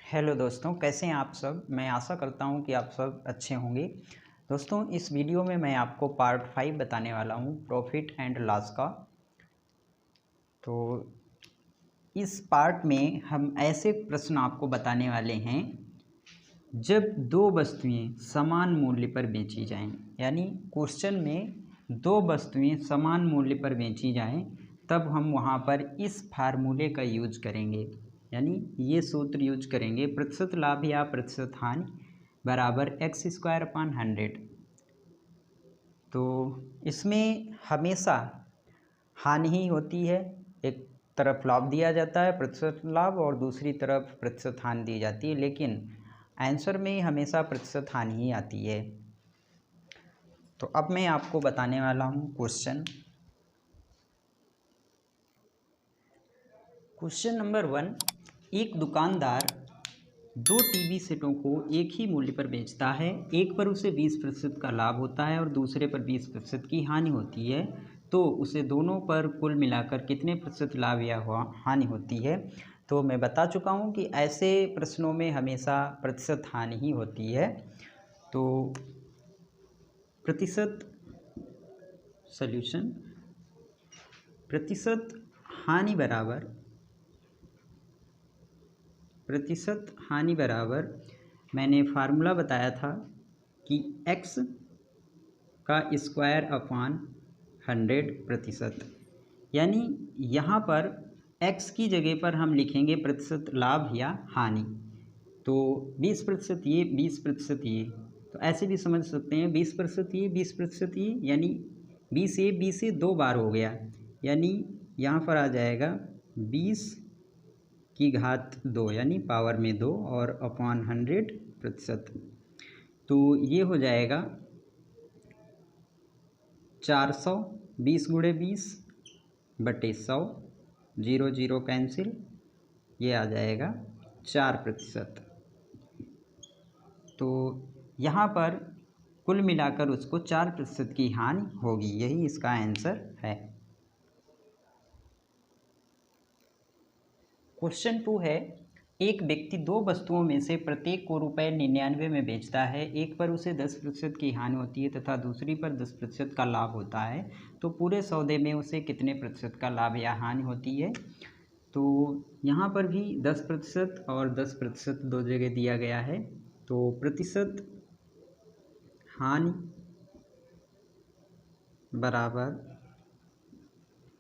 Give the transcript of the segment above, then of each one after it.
Hello दोस्तों, कैसे हैं आप सब। मैं आशा करता हूं कि आप सब अच्छे होंगे। दोस्तों, इस वीडियो में मैं आपको पार्ट 5 बताने वाला हूं, प्रॉफिट एंड लॉस का। तो इस पार्ट में हम ऐसे प्रश्न आपको बताने वाले हैं जब दो वस्तुएं समान मूल्य पर बेची जाएं, यानी क्वेश्चन में दो वस्तुएं समान मूल्य पर बेची जाएं, तब हम वहां पर इस फार्मूले का यूज करेंगे, यानी ये सूत्र यूज करेंगे, प्रतिशत लाभ या प्रतिशत हानि बराबर x²/100। तो इसमें हमेशा हानि ही होती है। एक तरफ लाभ दिया जाता है प्रतिशत लाभ और दूसरी तरफ प्रतिशत हानि दी जाती है, लेकिन आंसर में हमेशा प्रतिशत हानि ही आती है। तो अब मैं आपको बताने वाला हूँ क्वेश्चन नंबर 1। एक दुकानदार दो टीवी सेटों को एक ही मूल्य पर बेचता है। एक पर उसे 20% का लाभ होता है और दूसरे पर 20% की हानि होती है, तो उसे दोनों पर कुल मिलाकर कितने प्रतिशत लाभ या हानि होती है। तो मैं बता चुका हूँ कि ऐसे प्रश्नों में हमेशा प्रतिशत हानि ही होती है। तो प्रतिशत सॉल्यूशन, प्रतिशत हानि बराबर मैंने फार्मूला बताया था कि x का स्क्वायर अपॉन 100%, यानी यहाँ पर x की जगह पर हम लिखेंगे प्रतिशत लाभ या हानि। तो 20% ये, 20% ये, तो ऐसे भी समझ सकते हैं 20% ये, 20% ये, यानी 20 से 2 बार हो गया, यानी यहाँ पर आ जाएगा 20⁻², यानी पावर में 2 और अपॉन 100%। तो ये हो जाएगा 400, 20×20/100, 0 0 कैंसिल, ये आ जाएगा 4%। तो यहाँ पर कुल मिलाकर उसको 4% की हानि होगी, यही इसका आंसर है। क्वेश्चन 2 है, एक व्यक्ति दो वस्तुओं में से प्रत्येक को ₹99 में बेचता है। एक पर उसे 10% की हानि होती है तथा दूसरी पर 10% का लाभ होता है, तो पूरे सौदे में उसे कितने प्रतिशत का लाभ या हानि होती है। तो यहाँ पर भी 10% और 10% दो जगह दिया गया है। तो प्रतिशत हानि बराबर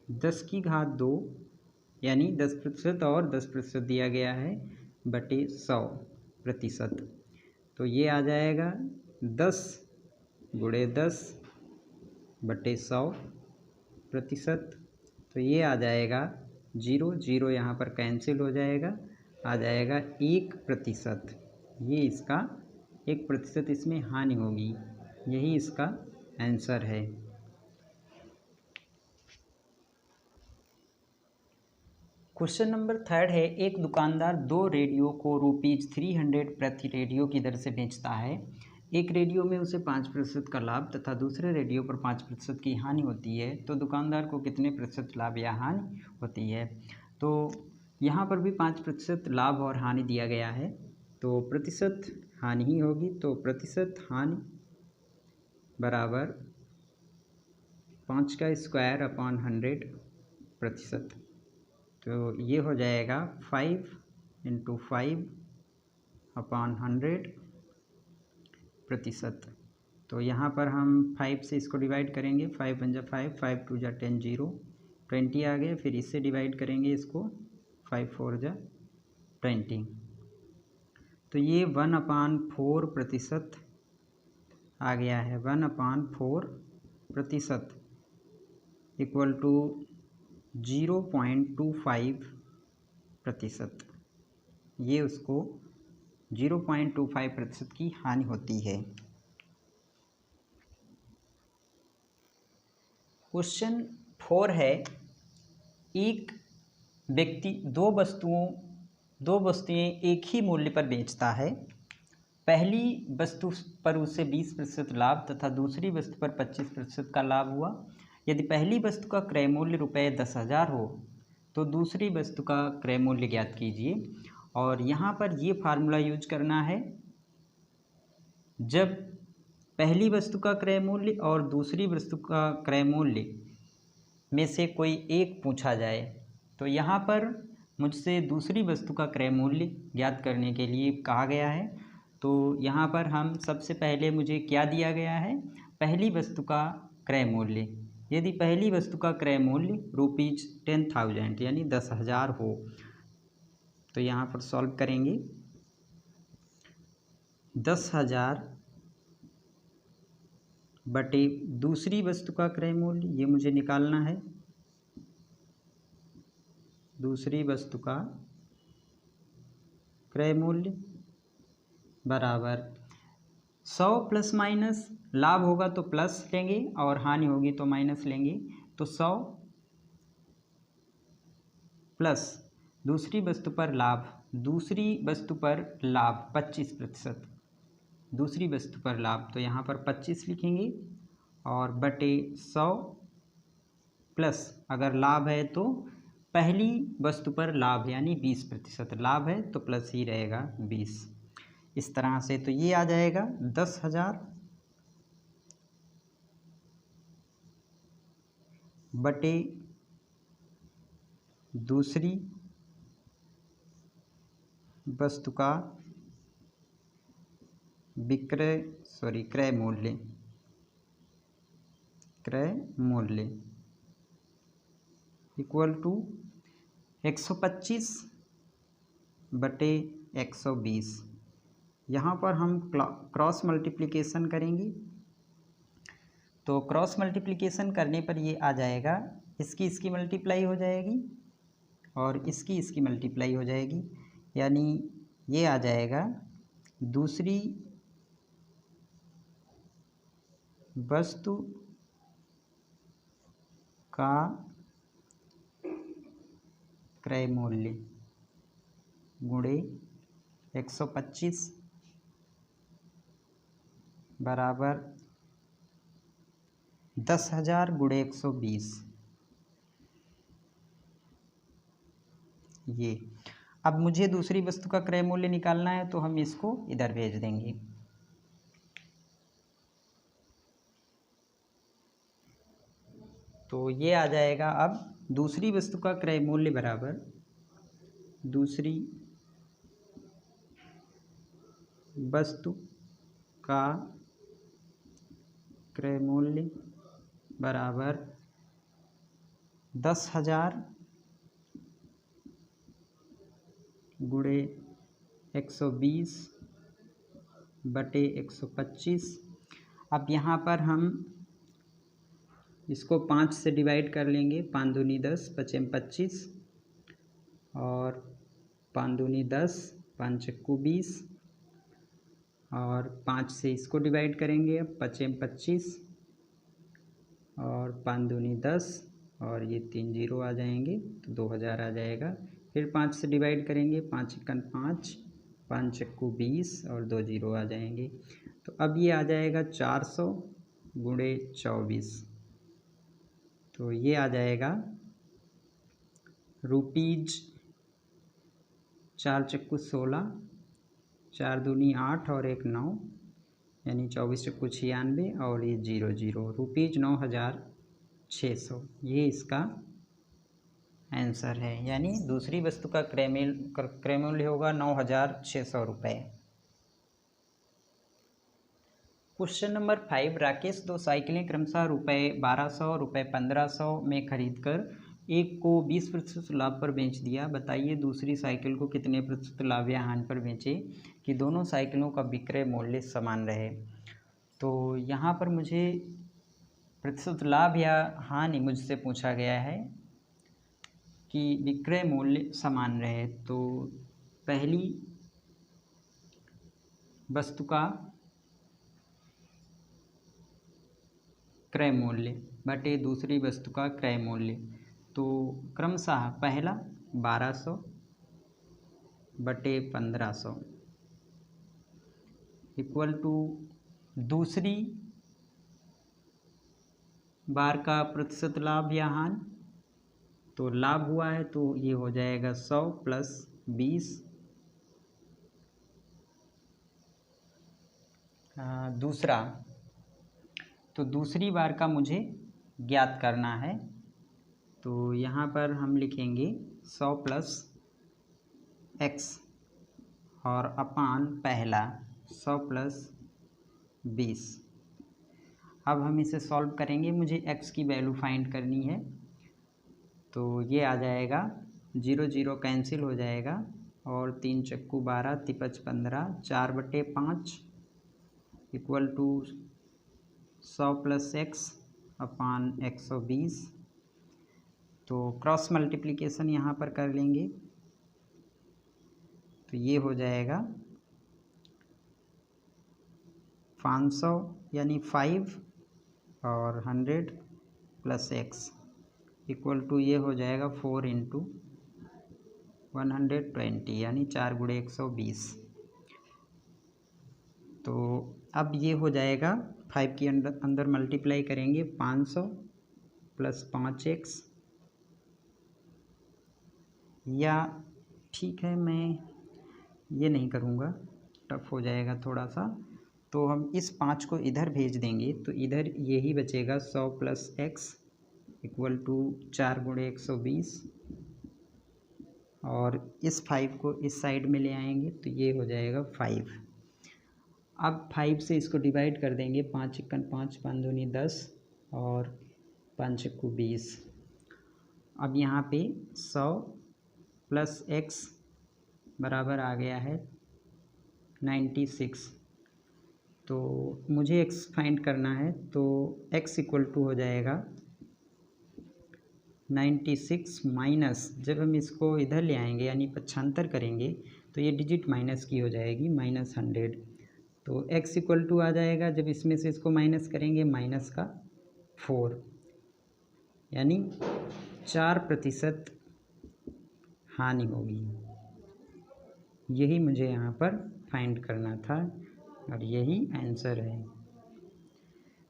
10⁻², यानी 10% और 10% दिया गया है बटे 100%। तो ये आ जाएगा 10×10/100%। तो ये आ जाएगा 0 0, यहाँ पर कैंसिल हो जाएगा, आ जाएगा 1%। ये इसका 1% इसमें हानि होगी, यही इसका आंसर है। क्वेश्चन नंबर 3 है, एक दुकानदार दो रेडियो को ₹300 प्रति रेडियो की दर से बेचता है। एक रेडियो में उसे 5% का लाभ तथा दूसरे रेडियो पर 5% की हानि होती है, तो दुकानदार को कितने प्रतिशत लाभ या हानि होती है। तो यहाँ पर भी 5% लाभ और हानि दिया गया है, तो प्रतिशत हानि ही होगी। तो प्रतिशत हानि बराबर 5²/100%। तो ये हो जाएगा 5 × 5/100%। तो यहाँ पर हम 5 से इसको डिवाइड करेंगे, 5 × 5, 5 × 2 = 10, 0 20 आ गए। फिर इससे डिवाइड करेंगे इसको, 5 4 = 20। तो ये 1/4% आ गया है। 1/4% इक्वल टू 0.25%। ये उसको 0.25% की हानि होती है। क्वेश्चन 4 है, एक व्यक्ति दो वस्तुएं एक ही मूल्य पर बेचता है। पहली वस्तु पर उसे 20% लाभ तथा दूसरी वस्तु पर 25% का लाभ हुआ। यदि पहली वस्तु का क्रय मूल्य ₹10,000 हो तो दूसरी वस्तु का क्रय मूल्य ज्ञात कीजिए। और यहाँ पर ये फार्मूला यूज करना है जब पहली वस्तु का क्रय मूल्य और दूसरी वस्तु का क्रय मूल्य में से कोई एक पूछा जाए। तो यहाँ पर मुझसे दूसरी वस्तु का क्रय मूल्य ज्ञात करने के लिए कहा गया है। तो यहाँ पर हम सबसे पहले मुझे क्या दिया गया है, पहली वस्तु का क्रय मूल्य। यदि पहली वस्तु का क्रय मूल्य ₹10,000 यानी 10,000 हो तो यहाँ पर सॉल्व करेंगे। 10,000 बटे दूसरी वस्तु का क्रय मूल्य, ये मुझे निकालना है। दूसरी वस्तु का क्रय मूल्य बराबर 100 प्लस माइनस, लाभ होगा तो प्लस लेंगे और हानि होगी तो माइनस लेंगे। तो 100 प्लस दूसरी वस्तु पर लाभ, दूसरी वस्तु पर लाभ 25%, दूसरी वस्तु पर लाभ, तो यहाँ पर 25 लिखेंगे और बटे 100 प्लस अगर लाभ है तो पहली वस्तु पर लाभ यानी 20% लाभ है तो प्लस ही रहेगा 20। इस तरह से तो ये आ जाएगा 10,000 बटे दूसरी वस्तु का क्रय मूल्य इक्वल टू 125 बटे 120। यहाँ पर हम क्रॉस मल्टीप्लिकेशन करेंगे। तो क्रॉस मल्टीप्लिकेशन करने पर ये आ जाएगा, इसकी मल्टीप्लाई हो जाएगी और इसकी मल्टीप्लाई हो जाएगी, यानी ये आ जाएगा दूसरी वस्तु का क्रय मूल्य गुणे 125 बराबर 10,000 गुणे 120। ये अब मुझे दूसरी वस्तु का क्रय मूल्य निकालना है तो हम इसको इधर भेज देंगे। तो ये आ जाएगा अब दूसरी वस्तु का क्रय मूल्य बराबर दूसरी वस्तु का क्रय मूल्य बराबर 10,000 गुणे 120 बटे 125। अब यहाँ पर हम इसको 5 से डिवाइड कर लेंगे। 5 दूनी 10, 5 25 और 5 दूनी 10, 5 चक्कू 20 और 5 से इसको डिवाइड करेंगे। 5 25 और 5 दूनी 10 और ये 3 जीरो आ जाएंगे तो 2,000 आ जाएगा। फिर 5 से डिवाइड करेंगे। 5 एकन 5, 5 चक्कू 20 और 2 जीरो आ जाएंगे। तो अब ये आ जाएगा 400 गुणे 24। तो ये आ जाएगा ₹4 चक्कू 16, 4 दूनी 8 और 1 9 यानी 24 चक्कू 96 और ये 0 0 ₹9,600। ये इसका आंसर है, यानी दूसरी वस्तु का क्रय मूल्य होगा 9,600 रुपये। क्वेश्चन नंबर 5, राकेश 2 साइकिलें क्रमशः ₹1200, ₹1500 में खरीदकर एक को 20% लाभ पर बेच दिया। बताइए दूसरी साइकिल को कितने प्रतिशत लाभ या हानि पर बेचे कि दोनों साइकिलों का विक्रय मूल्य समान रहे। तो यहाँ पर मुझे प्रतिशत लाभ या हानि मुझसे पूछा गया है कि विक्रय मूल्य समान रहे। तो पहली वस्तु का क्रय मूल्य बटे दूसरी वस्तु का क्रय मूल्य, तो क्रमशः पहला 1200 बटे 1500 इक्वल टू दूसरी बार का प्रतिशत लाभ या हानि। तो लाभ हुआ है तो ये हो जाएगा 100 प्लस 20 दूसरा, तो दूसरी बार का मुझे ज्ञात करना है। तो यहाँ पर हम लिखेंगे 100 प्लस x और अपान पहला 100 प्लस 20। अब हम इसे सॉल्व करेंगे, मुझे x की वैल्यू फाइंड करनी है। तो ये आ जाएगा 0 0 कैंसिल हो जाएगा और 3 चक्कू 12 तिपच 15 4/5 इक्वल टू 100 प्लस x अपान 120। तो क्रॉस मल्टीप्लिकेशन यहाँ पर कर लेंगे, तो ये हो जाएगा 500 यानी 5 और 100 प्लस x इक्वल टू ये हो जाएगा 4 इंटू 120 यानी 4 गुणे 120। तो अब ये हो जाएगा 5 के अंदर मल्टीप्लाई करेंगे 500 प्लस 5x, या ठीक है मैं ये नहीं करूँगा, टफ हो जाएगा थोड़ा सा। तो हम इस 5 को इधर भेज देंगे, तो इधर यही बचेगा 100 प्लस x इक्वल टू 4 गुणे 120, और इस 5 को इस साइड में ले आएंगे तो ये हो जाएगा 5। अब 5 से इसको डिवाइड कर देंगे, 5 × 5 5 दूनी 10 और 5 × 20। अब यहाँ पे 100 प्लस x बराबर आ गया है 96। तो मुझे x फाइंड करना है, तो x इक्वल टू हो जाएगा 96 माइनस, जब हम इसको इधर ले आएंगे यानी पक्षांतर करेंगे तो ये डिजिट माइनस की हो जाएगी -100। तो x इक्वल टू आ जाएगा, जब इसमें से इसको माइनस करेंगे माइनस का 4, यानी 4% हानि होगी। यही मुझे यहाँ पर फाइंड करना था और यही आंसर है।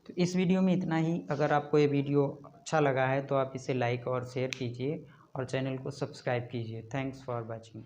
तो इस वीडियो में इतना ही। अगर आपको ये वीडियो अच्छा लगा है तो आप इसे लाइक और शेयर कीजिए और चैनल को सब्सक्राइब कीजिए। Thanks for watching.